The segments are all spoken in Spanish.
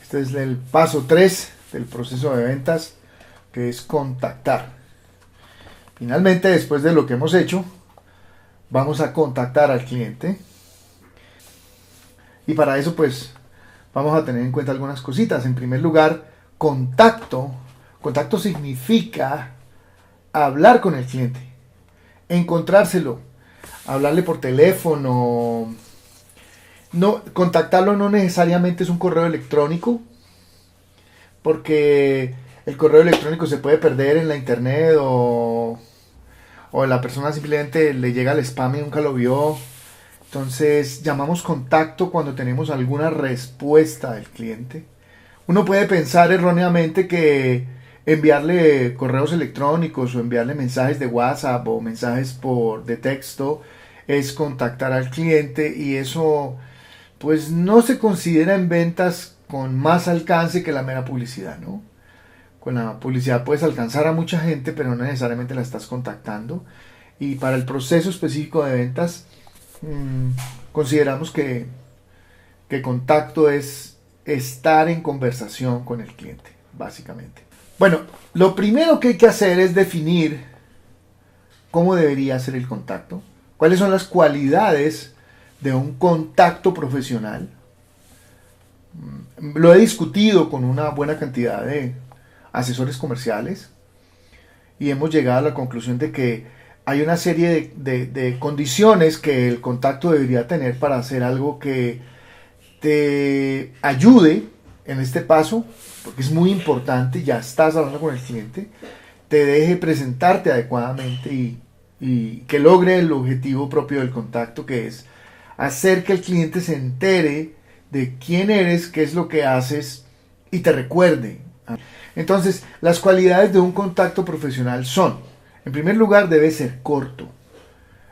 Este es el paso 3 del proceso de ventas, que es contactar. Finalmente, después de lo que hemos hecho, vamos a contactar al cliente. Y para eso, pues, vamos a tener en cuenta algunas cositas. En primer lugar, contacto. Contacto significa hablar con el cliente, encontrárselo, hablarle por teléfono. No, contactarlo no necesariamente es un correo electrónico, porque el correo electrónico se puede perder en la internet o la persona simplemente le llega el spam y nunca lo vio. Entonces llamamos contacto cuando tenemos alguna respuesta del cliente. Uno puede pensar erróneamente que enviarle correos electrónicos o enviarle mensajes de WhatsApp o mensajes de texto es contactar al cliente, y eso pues no se considera en ventas con más alcance que la mera publicidad, ¿no? Con la publicidad puedes alcanzar a mucha gente, pero no necesariamente la estás contactando. Y para el proceso específico de ventas, consideramos que contacto es estar en conversación con el cliente, básicamente. Bueno, lo primero que hay que hacer es definir cómo debería ser el contacto, cuáles son las cualidades de un contacto profesional. Lo he discutido con una buena cantidad de asesores comerciales y hemos llegado a la conclusión de que hay una serie de condiciones que el contacto debería tener para hacer algo que te ayude en este paso, porque es muy importante. Ya estás hablando con el cliente, te deje presentarte adecuadamente y que logre el objetivo propio del contacto, que es hacer que el cliente se entere de quién eres, qué es lo que haces y te recuerde. Entonces, las cualidades de un contacto profesional son: en primer lugar, debe ser corto.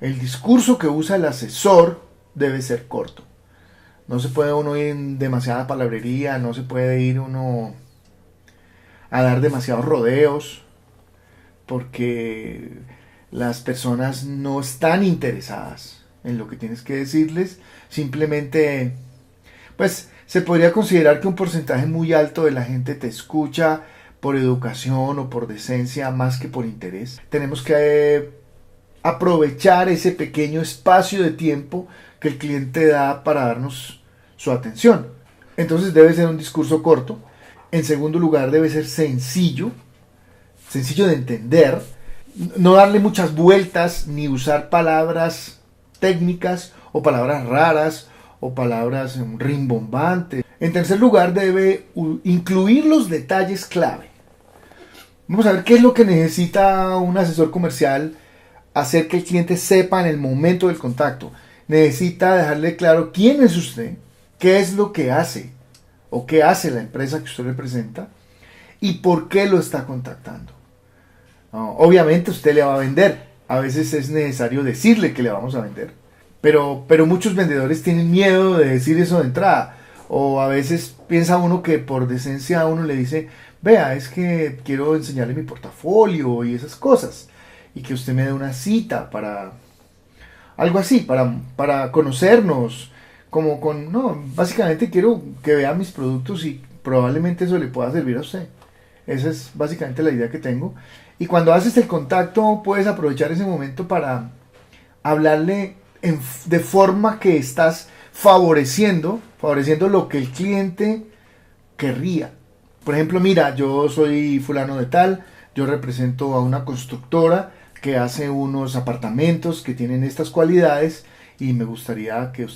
El discurso que usa el asesor debe ser corto. No se puede uno ir en demasiada palabrería, no se puede ir uno a dar demasiados rodeos, porque las personas no están interesadas en lo que tienes que decirles. Simplemente, pues, se podría considerar que un porcentaje muy alto de la gente te escucha por educación o por decencia más que por interés. Tenemos que aprovechar ese pequeño espacio de tiempo que el cliente da para darnos su atención. Entonces debe ser un discurso corto. En segundo lugar, debe ser sencillo de entender, no darle muchas vueltas ni usar palabras técnicas o palabras raras o palabras rimbombantes. En tercer lugar, debe incluir los detalles clave. Vamos a ver qué es lo que necesita un asesor comercial hacer que el cliente sepa en el momento del contacto. Necesita dejarle claro quién es usted, qué es lo que hace o qué hace la empresa que usted representa y por qué lo está contactando. Obviamente usted le va a vender. A veces es necesario decirle que le vamos a vender. Pero muchos vendedores tienen miedo de decir eso de entrada. O a veces piensa uno que por decencia a uno le dice: vea, es que quiero enseñarle mi portafolio y esas cosas, y que usted me dé una cita para algo así, para conocernos, no, básicamente quiero que vea mis productos y probablemente eso le pueda servir a usted. Esa es básicamente la idea que tengo. Y cuando haces el contacto, puedes aprovechar ese momento para hablarle de forma que estás favoreciendo lo que el cliente querría. Por ejemplo, mira, yo soy fulano de tal, yo represento a una constructora que hace unos apartamentos que tienen estas cualidades, y me gustaría que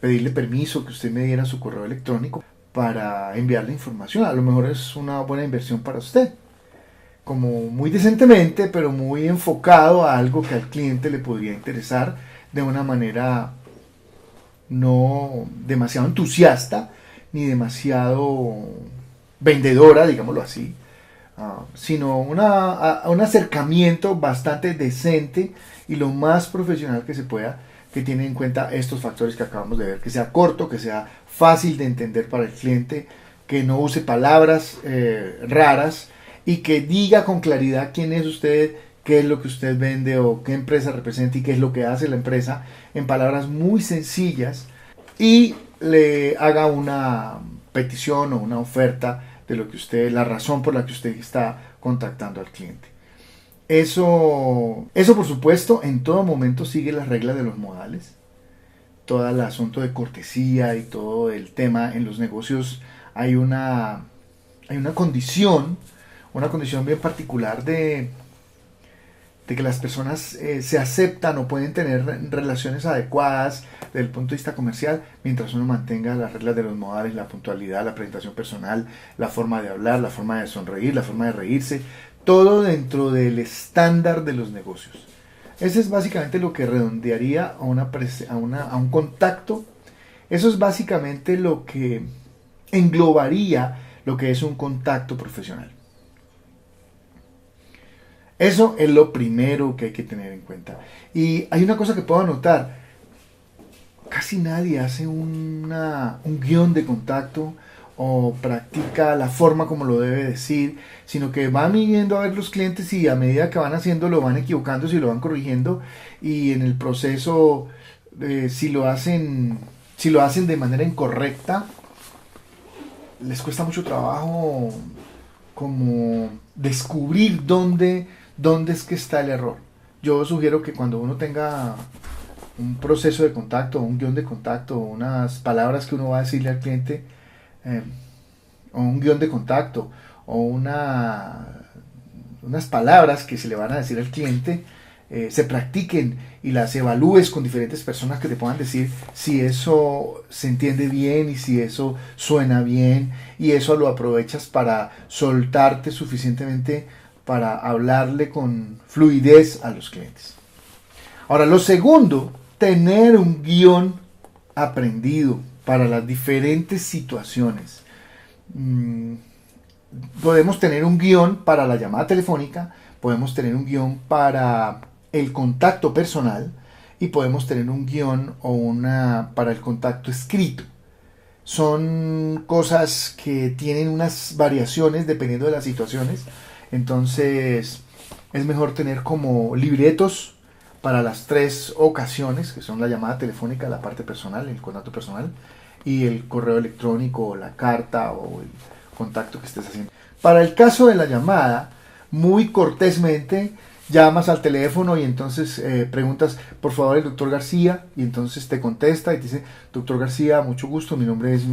pedirle permiso, que usted me diera su correo electrónico para enviarle información. A lo mejor es una buena inversión para usted. Como muy decentemente, pero muy enfocado a algo que al cliente le podría interesar, de una manera no demasiado entusiasta ni demasiado vendedora, digámoslo así, sino un acercamiento bastante decente y lo más profesional que se pueda, que tiene en cuenta estos factores que acabamos de ver: que sea corto, que sea fácil de entender para el cliente, que no use palabras raras, y que diga con claridad quién es usted, qué es lo que usted vende o qué empresa representa y qué es lo que hace la empresa, en palabras muy sencillas, y le haga una petición o una oferta de lo que usted, la razón por la que usted está contactando al cliente. Eso por supuesto en todo momento sigue las reglas de los modales, todo el asunto de cortesía y todo el tema en los negocios. Hay una condición bien particular de que las personas se aceptan o pueden tener relaciones adecuadas desde el punto de vista comercial mientras uno mantenga las reglas de los modales, la puntualidad, la presentación personal, la forma de hablar, la forma de sonreír, la forma de reírse, todo dentro del estándar de los negocios. Ese es básicamente lo que redondearía a un contacto. Eso es básicamente lo que englobaría lo que es un contacto profesional. Eso es lo primero que hay que tener en cuenta. Y hay una cosa que puedo notar. Casi nadie hace un guión de contacto o practica la forma como lo debe decir, sino que van yendo a ver los clientes y a medida que van haciendo lo van equivocando, si lo van corrigiendo, y en el proceso si lo hacen de manera incorrecta, les cuesta mucho trabajo como descubrir dónde es que está el error. Yo sugiero que cuando uno tenga un proceso de contacto, un guión de contacto, unas palabras que uno va a decirle al cliente, o un guión de contacto, o unas palabras que se le van a decir al cliente, se practiquen y las evalúes con diferentes personas que te puedan decir si eso se entiende bien y si eso suena bien, y eso lo aprovechas para soltarte suficientemente para hablarle con fluidez a los clientes. Ahora, lo segundo, tener un guión aprendido para las diferentes situaciones. Podemos tener un guión para la llamada telefónica, podemos tener un guión para el contacto personal y podemos tener un guión para el contacto escrito. Son cosas que tienen unas variaciones dependiendo de las situaciones. Entonces es mejor tener como libretos para las tres ocasiones, que son la llamada telefónica, la parte personal, el contacto personal, y el correo electrónico o la carta o el contacto que estés haciendo. Para el caso de la llamada, muy cortésmente llamas al teléfono y entonces preguntas, por favor, el doctor García, y entonces te contesta y te dice, doctor García, mucho gusto, mi nombre es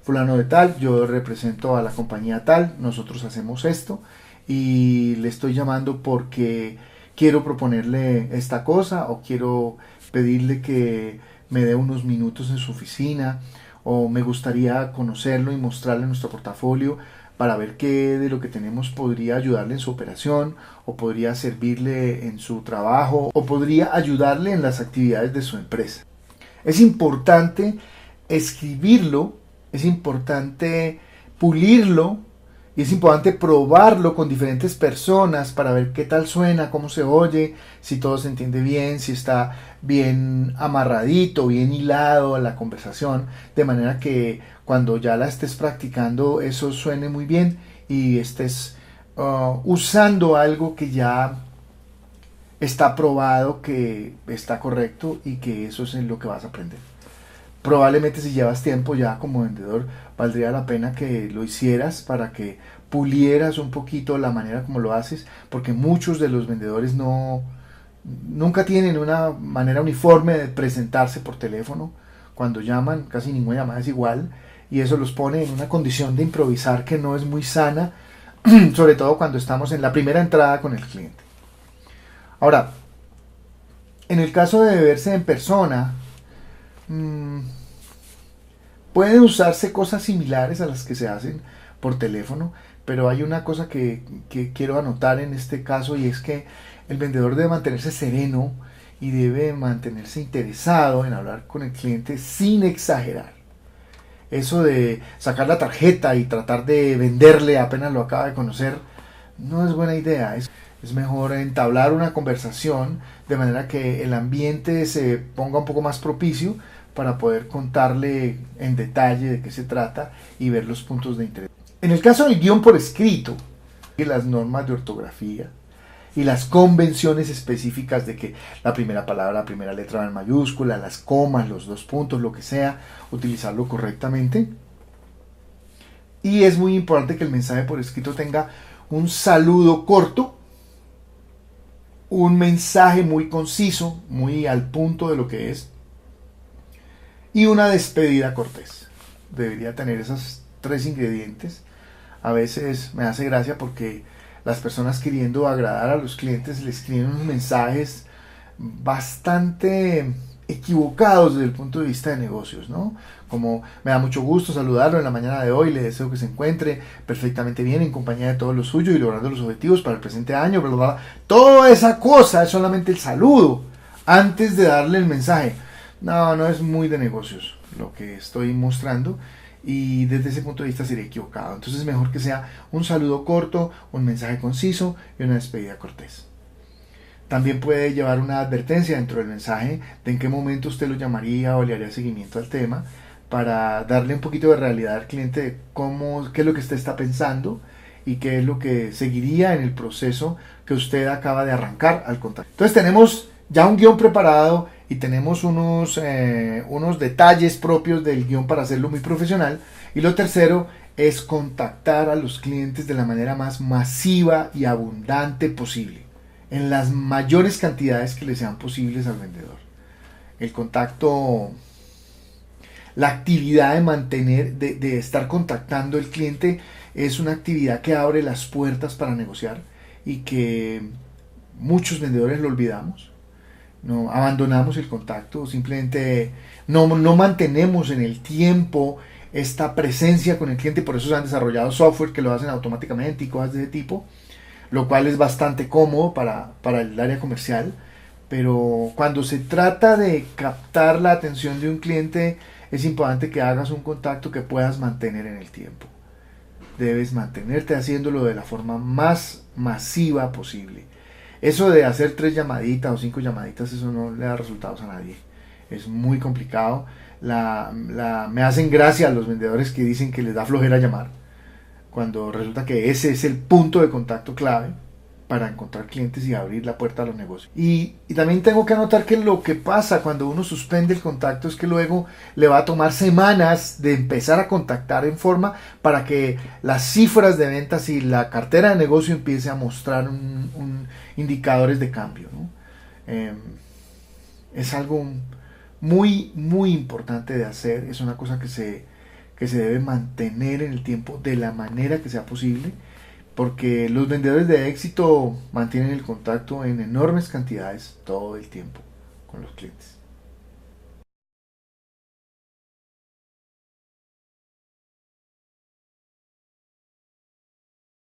fulano de tal, yo represento a la compañía tal, nosotros hacemos esto y le estoy llamando porque quiero proponerle esta cosa o quiero pedirle que me dé unos minutos en su oficina, o me gustaría conocerlo y mostrarle nuestro portafolio para ver qué de lo que tenemos podría ayudarle en su operación, o podría servirle en su trabajo, o podría ayudarle en las actividades de su empresa. Es importante escribirlo, es importante pulirlo, y es importante probarlo con diferentes personas para ver qué tal suena, cómo se oye, si todo se entiende bien, si está bien amarradito, bien hilado a la conversación, de manera que cuando ya la estés practicando eso suene muy bien y estés usando algo que ya está probado, que está correcto y que eso es en lo que vas a aprender. Probablemente si llevas tiempo ya como vendedor, valdría la pena que lo hicieras para que pulieras un poquito la manera como lo haces, porque muchos de los vendedores nunca tienen una manera uniforme de presentarse por teléfono. Cuando llaman, casi ninguna llamada es igual, y eso los pone en una condición de improvisar que no es muy sana, sobre todo cuando estamos en la primera entrada con el cliente. Ahora, en el caso de verse en persona, pueden usarse cosas similares a las que se hacen por teléfono, pero hay una cosa que quiero anotar en este caso, y es que el vendedor debe mantenerse sereno y debe mantenerse interesado en hablar con el cliente sin exagerar. Eso de sacar la tarjeta y tratar de venderle apenas lo acaba de conocer no es buena idea. Es mejor entablar una conversación de manera que el ambiente se ponga un poco más propicio para poder contarle en detalle de qué se trata y ver los puntos de interés. En el caso del guión por escrito, las normas de ortografía y las convenciones específicas de que la primera palabra, la primera letra va en mayúscula, las comas, los dos puntos, lo que sea, utilizarlo correctamente. Y es muy importante que el mensaje por escrito tenga un saludo corto, un mensaje muy conciso, muy al punto de lo que es, y una despedida cortés. Debería tener esos tres ingredientes. A veces me hace gracia porque las personas, queriendo agradar a los clientes, le escriben unos mensajes bastante equivocados desde el punto de vista de negocios, ¿no? Como: me da mucho gusto saludarlo en la mañana de hoy, le deseo que se encuentre perfectamente bien en compañía de todos los suyos y logrando los objetivos para el presente año, bla, bla, bla. Toda esa cosa es solamente el saludo antes de darle el mensaje. No, no es muy de negocios lo que estoy mostrando, y desde ese punto de vista sería equivocado. Entonces es mejor que sea un saludo corto, un mensaje conciso y una despedida cortés. También puede llevar una advertencia dentro del mensaje de en qué momento usted lo llamaría o le haría seguimiento al tema, para darle un poquito de realidad al cliente de qué es lo que usted está pensando y qué es lo que seguiría en el proceso que usted acaba de arrancar al contar. Entonces tenemos ya un guión preparado y tenemos unos detalles propios del guión para hacerlo muy profesional. Y lo tercero es contactar a los clientes de la manera más masiva y abundante posible, en las mayores cantidades que le sean posibles al vendedor. El contacto, la actividad de mantener, de estar contactando al cliente, es una actividad que abre las puertas para negociar y que muchos vendedores lo olvidamos. No abandonamos el contacto, simplemente no mantenemos en el tiempo esta presencia con el cliente. Por eso se han desarrollado software que lo hacen automáticamente y cosas de ese tipo, lo cual es bastante cómodo para el área comercial. Pero cuando se trata de captar la atención de un cliente, es importante que hagas un contacto que puedas mantener en el tiempo. Debes mantenerte haciéndolo de la forma más masiva posible. Eso de hacer 3 llamaditas o 5 llamaditas, eso no le da resultados a nadie. Es muy complicado. Me hacen gracia los vendedores que dicen que les da flojera llamar, cuando resulta que ese es el punto de contacto clave para encontrar clientes y abrir la puerta a los negocios. Y también tengo que anotar que lo que pasa cuando uno suspende el contacto es que luego le va a tomar semanas de empezar a contactar en forma para que las cifras de ventas y la cartera de negocio empiece a mostrar indicadores de cambio, ¿no? Es algo muy, muy importante de hacer. Es una cosa que se debe mantener en el tiempo de la manera que sea posible, porque los vendedores de éxito mantienen el contacto en enormes cantidades todo el tiempo con los clientes.